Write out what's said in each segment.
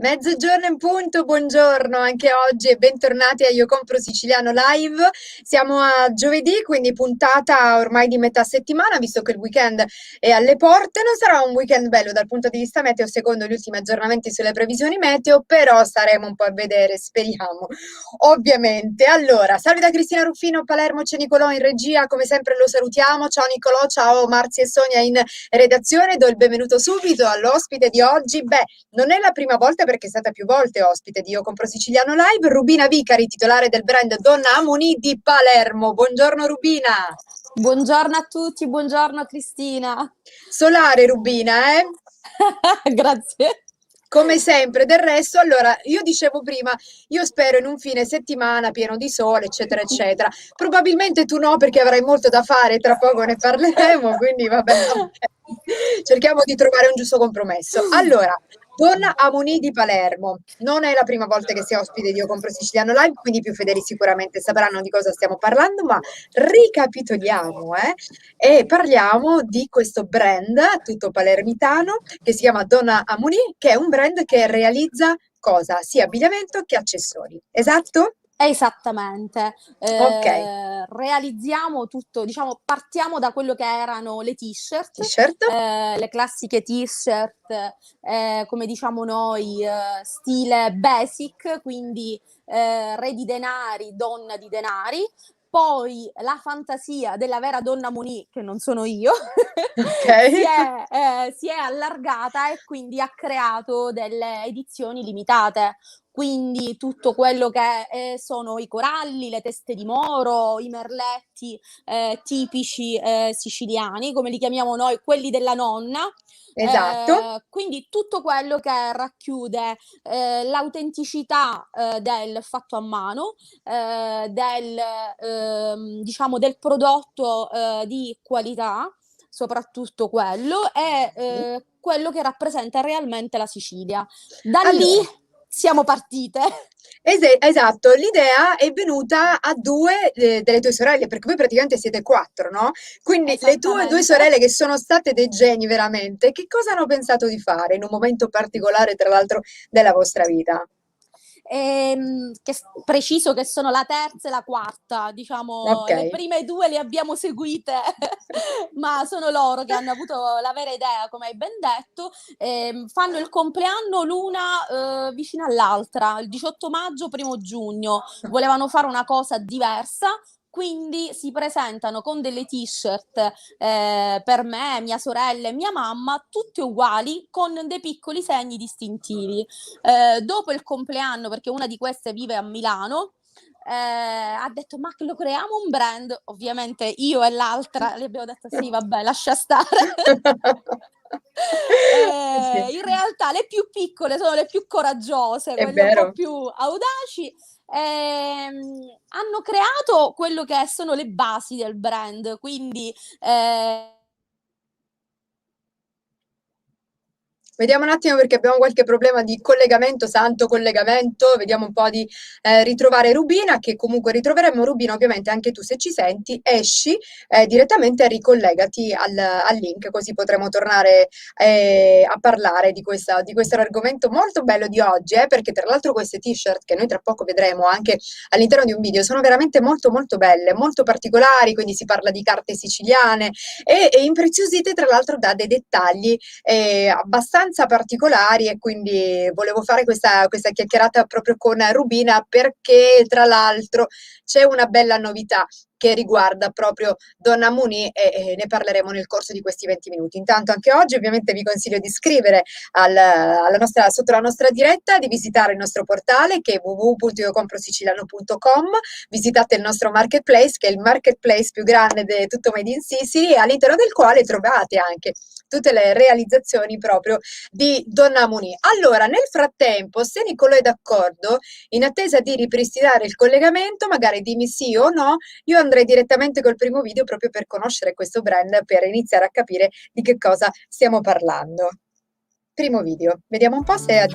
Mezzogiorno in punto, buongiorno anche oggi e bentornati a Io Compro Siciliano Live. Siamo a giovedì, quindi puntata ormai di metà settimana, visto che il weekend è alle porte. Non sarà un weekend bello dal punto di vista meteo, secondo gli ultimi aggiornamenti sulle previsioni meteo, però staremo un po' a vedere, speriamo, ovviamente. Allora, salve da Cristina Ruffino, Palermo, c'è Nicolò in regia, come sempre lo salutiamo. Ciao Nicolò, ciao Marzia e Sonia in redazione. Do il benvenuto subito all'ospite di oggi. Beh, non è la prima volta perché è stata più volte ospite di Io Compro Siciliano Live, Rubina Vicari, titolare del brand Donna Amoni di Palermo. Buongiorno Rubina. Buongiorno a tutti, buongiorno Cristina. Solare Rubina, eh? Grazie. Come sempre, del resto, allora, io dicevo prima, io spero in un fine settimana pieno di sole, eccetera, eccetera. Probabilmente tu no, perché avrai molto da fare, tra poco ne parleremo, quindi vabbè. Cerchiamo di trovare un giusto compromesso. Allora, Donna Amoni di Palermo, non è la prima volta che sei ospite di Io Compro Siciliano Live, quindi i più fedeli sicuramente sapranno di cosa stiamo parlando, ma ricapitoliamo, e parliamo di questo brand tutto palermitano che si chiama Donna Amoni, che è un brand che realizza cosa? Sia abbigliamento che accessori, esatto? Esattamente. Ok, Realizziamo tutto, diciamo, partiamo da quello che erano le t-shirt, t-shirt, le classiche t-shirt, come diciamo noi, stile basic, quindi re di denari, donna di denari. Poi la fantasia della vera donna Monì, che non sono io, ok, si è allargata e quindi ha creato delle edizioni limitate. Quindi tutto quello che sono i coralli, le teste di moro, i merletti tipici siciliani, come li chiamiamo noi, quelli della nonna. esatto. Quindi tutto quello che racchiude l'autenticità del fatto a mano, diciamo del prodotto di qualità, soprattutto quello, e quello che rappresenta realmente la Sicilia. Da lì Allora, siamo partite. esatto, l'idea è venuta a due delle tue sorelle, perché voi praticamente siete quattro, no? Quindi le tue due Esattamente. sorelle che sono state dei geni veramente, che cosa hanno pensato di fare in un momento particolare, tra l'altro, della vostra vita? Preciso che sono la terza e la quarta, diciamo, Ok, le prime due le abbiamo seguite, ma sono loro che hanno avuto la vera idea, come hai ben detto. Fanno il compleanno l'una vicino all'altra, il 18 maggio, 1° giugno. Volevano fare una cosa diversa. Quindi si presentano con delle t-shirt per me, mia sorella e mia mamma, tutte uguali, con dei piccoli segni distintivi. Dopo il compleanno, perché una di queste vive a Milano, ha detto: ma lo creiamo un brand? Ovviamente io e l'altra le abbiamo detto sì, vabbè, lascia stare. sì, In realtà le più piccole sono le più coraggiose, è quelle un po' vero. più audaci. Hanno creato quello che sono le basi del brand, quindi Vediamo un attimo perché abbiamo qualche problema di collegamento, santo collegamento, vediamo un po' di ritrovare Rubina, che comunque ritroveremo. Rubina, ovviamente anche tu se ci senti, esci direttamente e ricollegati al link, così potremo tornare a parlare di questo argomento molto bello di oggi, perché tra l'altro queste t-shirt che noi tra poco vedremo anche all'interno di un video sono veramente molto molto belle, molto particolari, quindi si parla di carte siciliane e impreziosite tra l'altro da dei dettagli abbastanza particolari, e quindi volevo fare questa chiacchierata proprio con Rubina perché tra l'altro c'è una bella novità che riguarda proprio Donna Muni e ne parleremo nel corso di questi 20 minuti. Intanto anche oggi ovviamente vi consiglio di iscrivere sotto la nostra diretta, di visitare il nostro portale che è www.iocomprosiciliano.com, visitate il nostro marketplace che è il marketplace più grande di tutto Made in Sicily, all'interno del quale trovate anche tutte le realizzazioni proprio di Donna Muni. Allora, nel frattempo, se Nicolò è d'accordo, in attesa di ripristinare il collegamento, magari dimmi sì o no, io andrei direttamente col primo video proprio per conoscere questo brand, per iniziare a capire di che cosa stiamo parlando. Primo video, vediamo un po' se...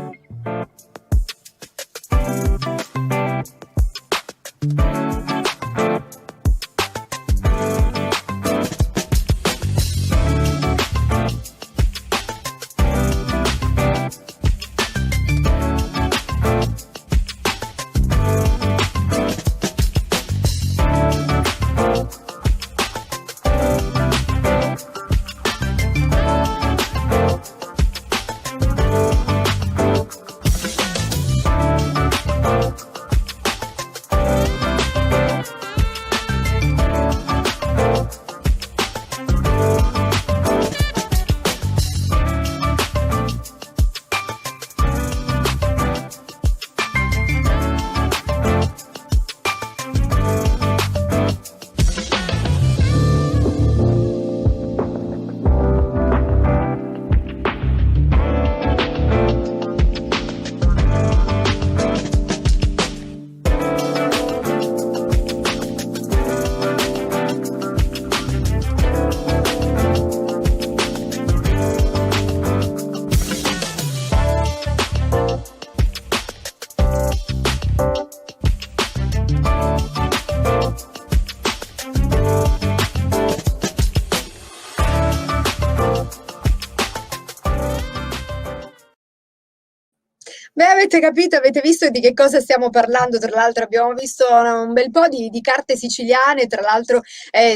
Avete capito, avete visto di che cosa stiamo parlando? Tra l'altro abbiamo visto un bel po' di carte siciliane, tra l'altro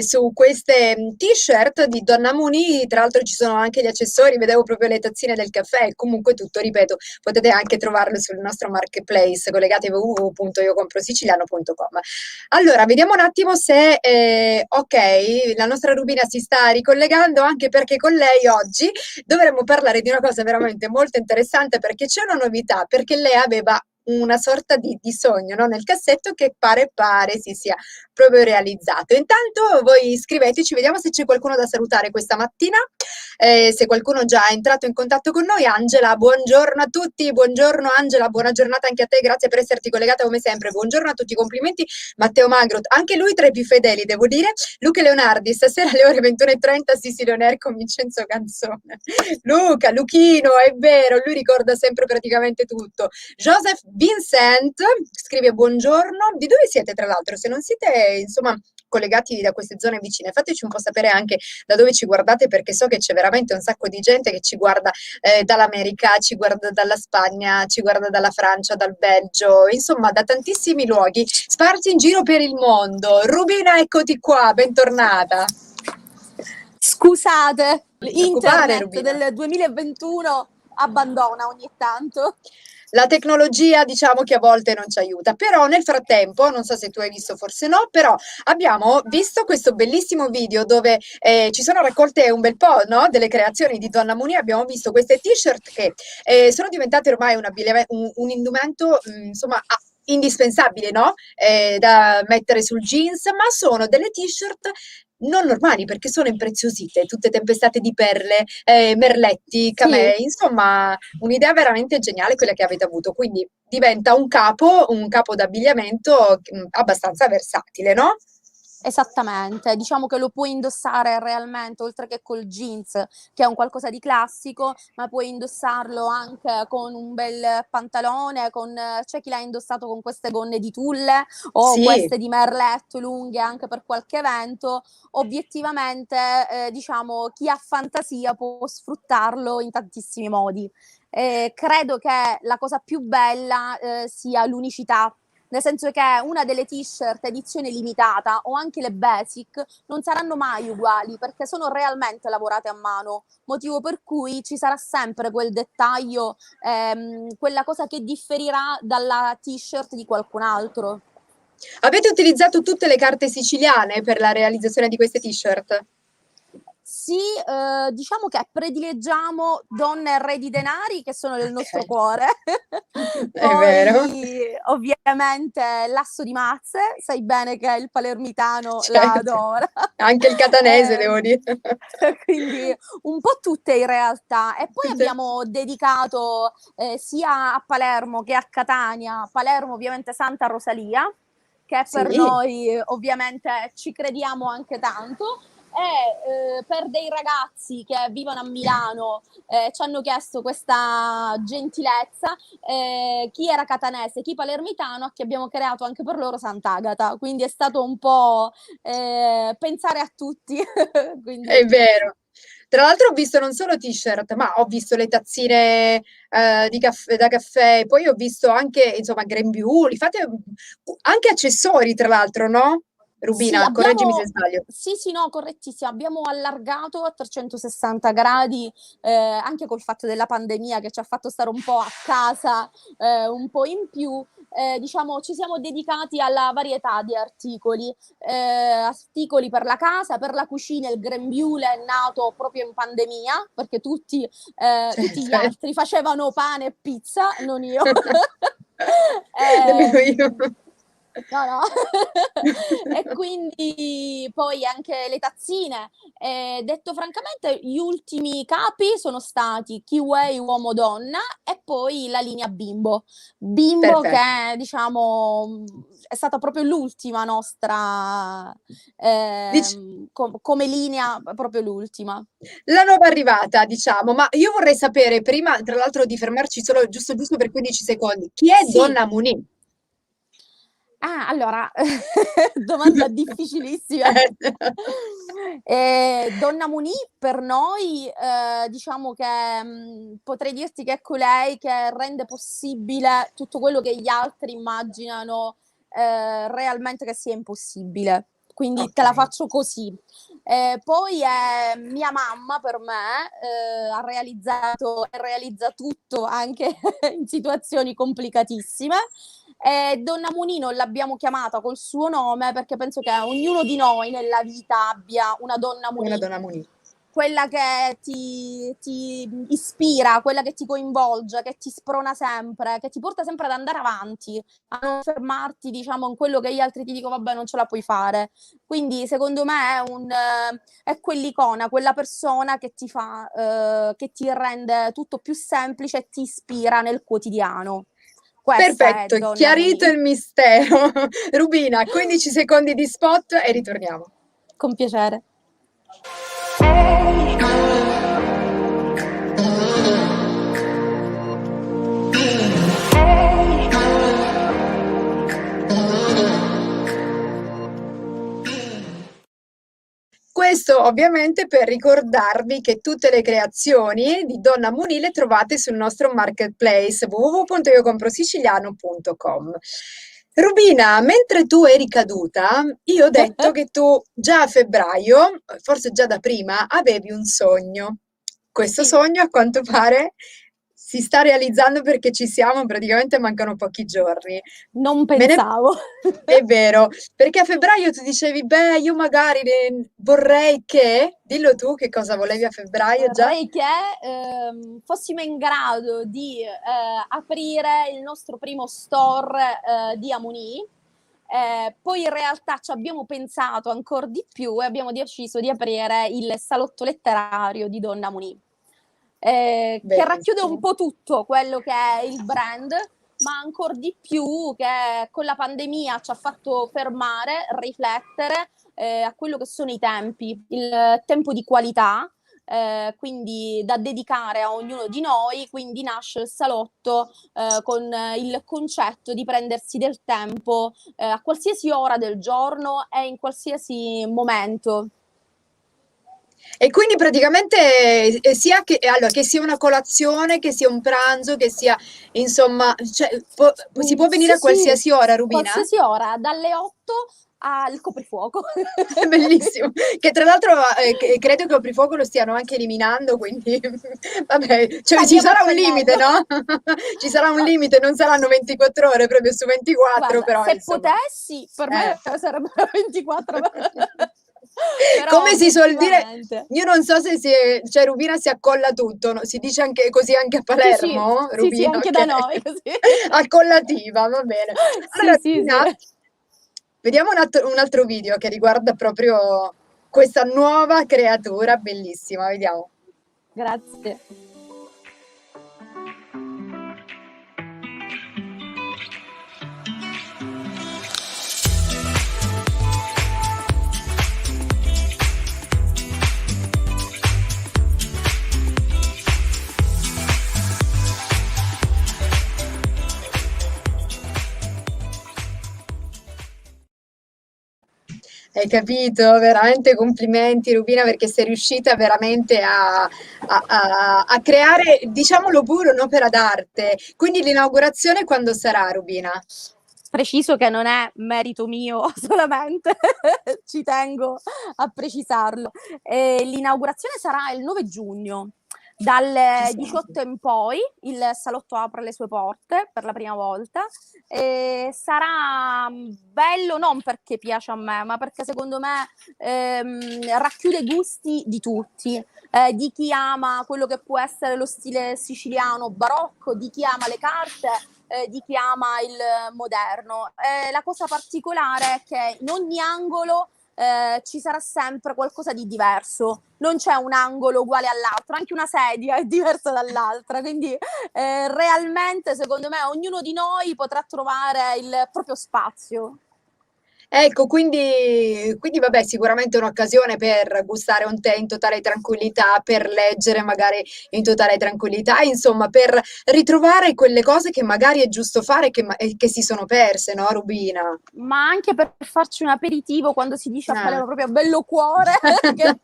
su queste t-shirt di Donna Muni, tra l'altro ci sono anche gli accessori, vedevo proprio le tazzine del caffè, comunque tutto, ripeto, potete anche trovarlo sul nostro marketplace, collegate www.iocomprosiciliano.com. Allora, vediamo un attimo se, ok, la nostra Rubina si sta ricollegando, anche perché con lei oggi dovremmo parlare di una cosa veramente molto interessante, perché c'è una novità, perché lei aveva una sorta di sogno, no? Nel cassetto, che pare si sia proprio realizzato. Intanto voi scriveteci, vediamo se c'è qualcuno da salutare questa mattina, se qualcuno già è entrato in contatto con noi. Angela, buongiorno a tutti, buongiorno Angela, buona giornata anche a te, grazie per esserti collegata come sempre, buongiorno a tutti, complimenti. Matteo Magro, anche lui tra i più fedeli devo dire. Luca Leonardi, stasera alle ore 21:30 Sisi Leoner con Vincenzo Canzone. Luca, Luchino, è vero, lui ricorda sempre praticamente tutto. Joseph Vincent scrive buongiorno. Di dove siete, tra l'altro? Se non siete, insomma, collegati da queste zone vicine, fateci un po' sapere anche da dove ci guardate, perché so che c'è veramente un sacco di gente che ci guarda dall'America, ci guarda dalla Spagna, ci guarda dalla Francia, dal Belgio, insomma da tantissimi luoghi sparsi in giro per il mondo. Rubina, eccoti qua, bentornata. Scusate, internet Rubina, del 2021 abbandona ogni tanto. la tecnologia, diciamo che a volte non ci aiuta, però nel frattempo, non so se tu hai visto, forse no, però abbiamo visto questo bellissimo video dove ci sono raccolte un bel po', no, delle creazioni di Donna Muni. Abbiamo visto queste t-shirt che sono diventate ormai un indumento, insomma, indispensabile, no? Da mettere sul jeans, ma sono delle t-shirt non normali, perché sono impreziosite, tutte tempestate di perle, merletti, camei, Sì. insomma un'idea veramente geniale quella che avete avuto, quindi diventa un capo d'abbigliamento abbastanza versatile, no? Esattamente, diciamo che lo puoi indossare realmente, oltre che col jeans, che è un qualcosa di classico, ma puoi indossarlo anche con un bel pantalone, c'è chi l'ha indossato con queste gonne di tulle o Sì. queste di merletto lunghe anche per qualche evento. Obiettivamente, diciamo, chi ha fantasia può sfruttarlo in tantissimi modi. Credo che la cosa più bella, sia l'unicità. Nel senso che una delle t-shirt edizione limitata o anche le basic non saranno mai uguali, perché sono realmente lavorate a mano, motivo per cui ci sarà sempre quel dettaglio, quella cosa che differirà dalla t-shirt di qualcun altro. Avete utilizzato tutte le carte siciliane per la realizzazione di queste t-shirt? Sì, diciamo che predileggiamo donne e re di denari, che sono nel nostro Okay. cuore. È vero. Poi ovviamente l'asso di mazze, sai bene che il palermitano la Certo. adora. Anche il catanese devo dire. Quindi un po' tutte in realtà. E poi abbiamo dedicato, sia a Palermo che a Catania, Palermo ovviamente Santa Rosalia, che per Sì. noi ovviamente ci crediamo anche tanto. E per dei ragazzi che vivono a Milano ci hanno chiesto questa gentilezza, chi era catanese, chi palermitano, a chi abbiamo creato anche per loro Sant'Agata, quindi è stato un po' pensare a tutti. Quindi È vero. Tra l'altro ho visto non solo t-shirt, ma ho visto le tazzine da caffè, poi ho visto anche, insomma, grembiuli, fate anche accessori, tra l'altro, no? Sì, Rubina, correggimi se sbaglio. sì, no, correttissimo. Abbiamo allargato a 360 gradi, anche col fatto della pandemia che ci ha fatto stare un po' a casa, un po' in più. Diciamo, ci siamo dedicati alla varietà di articoli, articoli per la casa, per la cucina. Il grembiule è nato proprio in pandemia, perché tutti gli Certo. altri facevano pane e pizza, non io. Nemmeno io. No, no. E quindi poi anche le tazzine. Detto francamente, gli ultimi capi sono stati Kiwi uomo-donna e poi la linea Bimbo. Bimbo Perfetto. che, diciamo, è stata proprio l'ultima nostra, Dic come linea, proprio l'ultima. La nuova arrivata, diciamo, ma io vorrei sapere prima, tra l'altro, di fermarci solo giusto per 15 secondi, chi è Sì. Donna Munì? Allora, domanda difficilissima. Donna Munì per noi, diciamo che potrei dirti che è colei che rende possibile tutto quello che gli altri immaginano realmente che sia impossibile. Quindi te la Okay. faccio così. Poi è mia mamma per me, ha realizzato e realizza tutto anche in situazioni complicatissime. Donna Munì non l'abbiamo chiamata col suo nome perché penso che ognuno di noi nella vita abbia una donna Una Munì, donna Munì. quella che ti ispira, quella che ti coinvolge, che ti sprona sempre, che ti porta sempre ad andare avanti, a non fermarti, diciamo, in quello che gli altri ti dicono, vabbè, non ce la puoi fare. Quindi, secondo me, è quell'icona, quella persona che ti fa, che ti rende tutto più semplice e ti ispira nel quotidiano. Questa è Perfetto, Donna chiarito Munì. il mistero. Rubina, 15 secondi di spot e ritorniamo. Con piacere. Questo ovviamente per ricordarvi che tutte le creazioni di Donna Munì le trovate sul nostro marketplace www.iocomprosiciliano.com. Rubina, mentre tu eri caduta, io ho detto che tu già a febbraio, forse già da prima, avevi un sogno. Questo Sì, sogno a quanto pare si sta realizzando perché ci siamo, praticamente mancano pochi giorni. non Me ne... pensavo. È vero, perché a febbraio tu dicevi, beh, io magari vorrei che, dillo tu che cosa volevi a febbraio già? Vorrei che fossimo in grado di aprire il nostro primo store di Amunì. Poi in realtà ci abbiamo pensato ancora di più e abbiamo deciso di aprire il salotto letterario di Donna Munì, che racchiude un Benissimo. po' tutto quello che è il brand, ma ancora di più che con la pandemia ci ha fatto fermare, riflettere a quello che sono i tempi, il tempo di qualità, quindi da dedicare a ognuno di noi, quindi nasce il salotto con il concetto di prendersi del tempo a qualsiasi ora del giorno e in qualsiasi momento. E quindi praticamente sia che, allora, che sia una colazione, che sia un pranzo, che sia, insomma, cioè, si può venire Sì, a sì, qualsiasi ora, Rubina? qualsiasi ora, dalle 8 al coprifuoco. Bellissimo, che tra l'altro credo che Coprifuoco lo stiano anche eliminando, quindi vabbè, cioè ci Tagliamo a sarà un limite, pennello. no? Ci sarà un Ma limite, non saranno 24 ore proprio su 24, guarda, però se insomma. potessi, per Eh. me sarebbero 24, però Come si suol dire, obiettivamente. io non so se cioè Rubina si accolla tutto, no? Si dice anche così anche a Sì, sì, Palermo, sì, sì, Rubina, anche ok. da noi così. Accollativa, va bene. Sì, Allora, sì, sì. Rubina, vediamo un altro video che riguarda proprio questa nuova creatura bellissima, vediamo. Grazie. Hai capito? Veramente complimenti Rubina perché sei riuscita veramente a creare, diciamolo pure, un'opera d'arte. Quindi l'inaugurazione quando sarà, Rubina? Preciso che non è merito mio solamente, ci tengo a precisarlo. L'inaugurazione sarà il 9 giugno. Ci Dalle siamo. 18 in poi il salotto apre le sue porte per la prima volta e sarà bello non perché piace a me, ma perché secondo me racchiude i gusti di tutti, di chi ama quello che può essere lo stile siciliano barocco, di chi ama le carte, di chi ama il moderno. La cosa particolare è che in ogni angolo ci sarà sempre qualcosa di diverso, non c'è un angolo uguale all'altro, anche una sedia è diversa dall'altra, quindi realmente secondo me ognuno di noi potrà trovare il proprio spazio. Ecco, quindi vabbè, sicuramente un'occasione per gustare un tè in totale tranquillità, per leggere magari in totale tranquillità, insomma, per ritrovare quelle cose che magari è giusto fare e che si sono perse, no, Rubina? Ma anche per farci un aperitivo quando si dice a Eh. Palermo proprio a bello cuore, che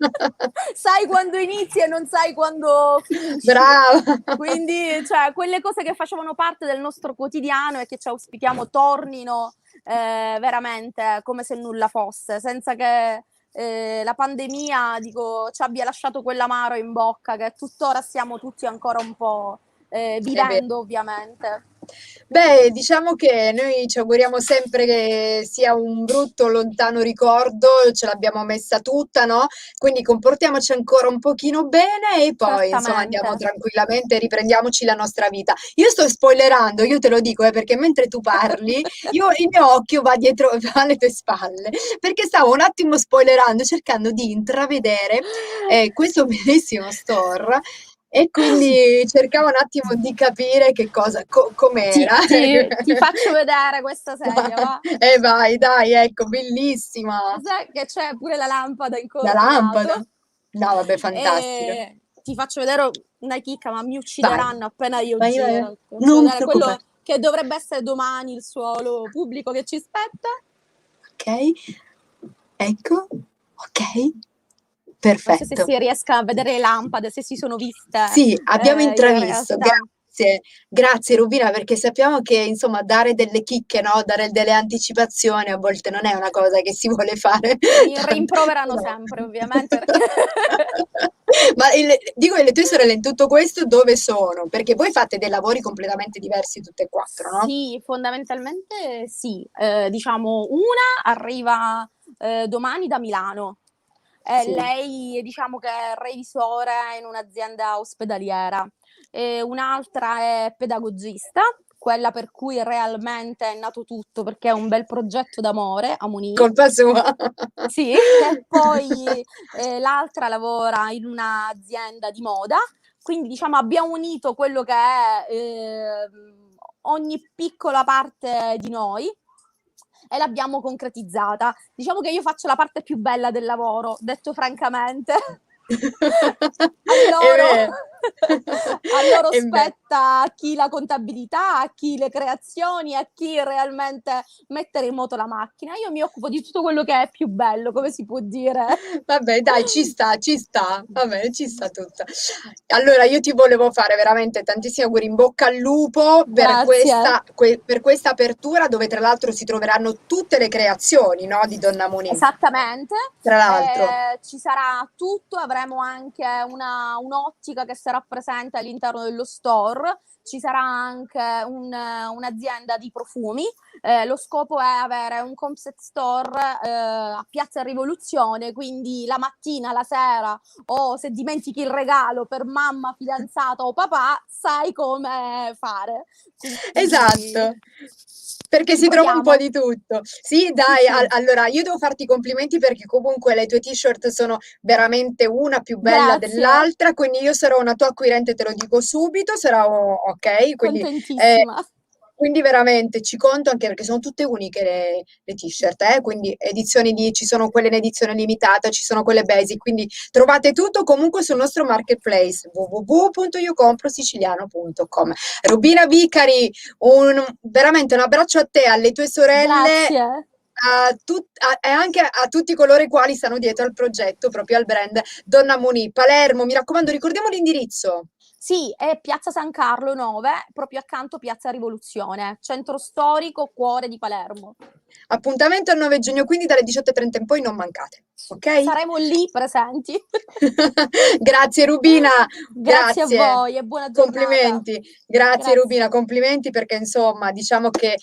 sai quando inizi e non sai quando finisci. Brava! Quindi, cioè, quelle cose che facevano parte del nostro quotidiano e che ci auspichiamo tornino veramente come se nulla fosse, senza che la pandemia, dico, ci abbia lasciato quell'amaro in bocca che tuttora stiamo tutti ancora un po' È vero. vivendo, ovviamente. Beh, diciamo che noi ci auguriamo sempre che sia un brutto, lontano ricordo, ce l'abbiamo messa tutta, no? Quindi comportiamoci ancora un pochino bene e poi, insomma, Certamente. andiamo tranquillamente e riprendiamoci la nostra vita. Io sto spoilerando, io te lo dico, perché mentre tu parli, il mio occhio va dietro, va alle tue spalle, perché stavo un attimo spoilerando, cercando di intravedere questo bellissimo store e quindi cercavo un attimo di capire che cosa, Ti, com'era. ti faccio vedere questa sedia, va? E vai, dai, ecco, bellissima. Sai che c'è pure la lampada La lampada. incoronata. No, vabbè, fantastica. E ti faccio vedere una chicca, ma mi Vai, uccideranno appena io vai, vai, vai. giro. Ti faccio Non ti vedere quello preoccupare. che dovrebbe essere domani il suolo pubblico che ci spetta. Ok, ecco, ok, Non so se perfetto. si riesca a vedere le lampade, se si sono viste Sì, abbiamo in intravisto, realtà. grazie Rubina, perché sappiamo che insomma dare delle chicche, no? Dare delle anticipazioni a volte non è una cosa che si vuole fare Mi tanto. rimproverano No. sempre, ovviamente, perché Ma dico, e le tue sorelle in tutto questo dove sono? Perché voi fate dei lavori completamente diversi tutte e quattro, no? sì, fondamentalmente sì. Diciamo, una arriva domani da Milano. Sì. Lei diciamo che è revisore in un'azienda ospedaliera, e un'altra è pedagogista, quella per cui realmente è nato tutto, perché è un bel progetto d'amore a Monì. Colpa sua. Sì, e poi l'altra lavora in un'azienda di moda, quindi diciamo abbiamo unito quello che è ogni piccola parte di noi e l'abbiamo concretizzata. Diciamo che io faccio la parte più bella del lavoro, detto francamente. A È loro, vero. a loro È vero. spetta a chi la contabilità, a chi le creazioni, a chi realmente mettere in moto la macchina. Io mi occupo di tutto quello che è più bello, come si può dire. Vabbè, dai, ci sta, va bene, ci sta tutto. Allora, io ti volevo fare veramente tantissimi auguri, in bocca al lupo per Grazie. per questa apertura, dove tra l'altro si troveranno tutte le creazioni, no, di Donna Moni. Esattamente, Tra l'altro. ci sarà tutto, avremo anche un'ottica che sarà presente all'interno dello store, ci sarà anche un'azienda di profumi. Lo scopo è avere un concept store a Piazza Rivoluzione, quindi la mattina, la sera o se dimentichi il regalo per mamma, fidanzata o papà, sai come fare. Quindi Esatto, perché ci si trova un po' proviamo. di tutto. Sì, Sì, dai, sì. allora io devo farti i complimenti perché comunque le tue t-shirt sono veramente una più bella Grazie, dell'altra, quindi io sarò una tua acquirente, te lo dico subito, sarà ok, contentissima. quindi veramente ci conto anche perché sono tutte uniche le t-shirt, quindi ci sono quelle in edizione limitata, ci sono quelle basic, quindi trovate tutto comunque sul nostro marketplace www.iocomprosiciliano.com. Rubina Vicari, veramente un abbraccio a te, alle tue sorelle, Grazie. e anche a tutti coloro i quali stanno dietro al progetto, proprio al brand Donna Moni, Palermo. Mi raccomando, ricordiamo l'indirizzo. Sì, è Piazza San Carlo 9, proprio accanto Piazza Rivoluzione, centro storico, cuore di Palermo. Appuntamento il 9 giugno, quindi dalle 18:30 in poi non mancate, ok? Saremo lì presenti. Grazie Rubina, Grazie a grazie. voi e buona giornata. Complimenti, grazie Rubina, Grazie. complimenti perché insomma diciamo che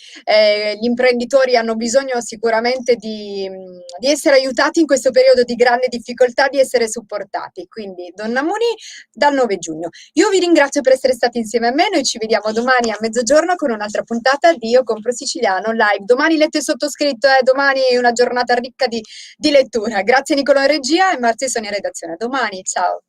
gli imprenditori hanno bisogno sicuramente di essere aiutati in questo periodo di grande difficoltà, di essere supportati. Quindi Donna Muni dal 9 giugno. Io vi ringrazio per essere stati insieme a me, noi ci vediamo domani a mezzogiorno con un'altra puntata di Io Compro Siciliano live. Domani letto e sottoscritto, domani è una giornata ricca di lettura. Grazie Nicolò in regia e Marzia e Sonia in redazione. A domani, ciao.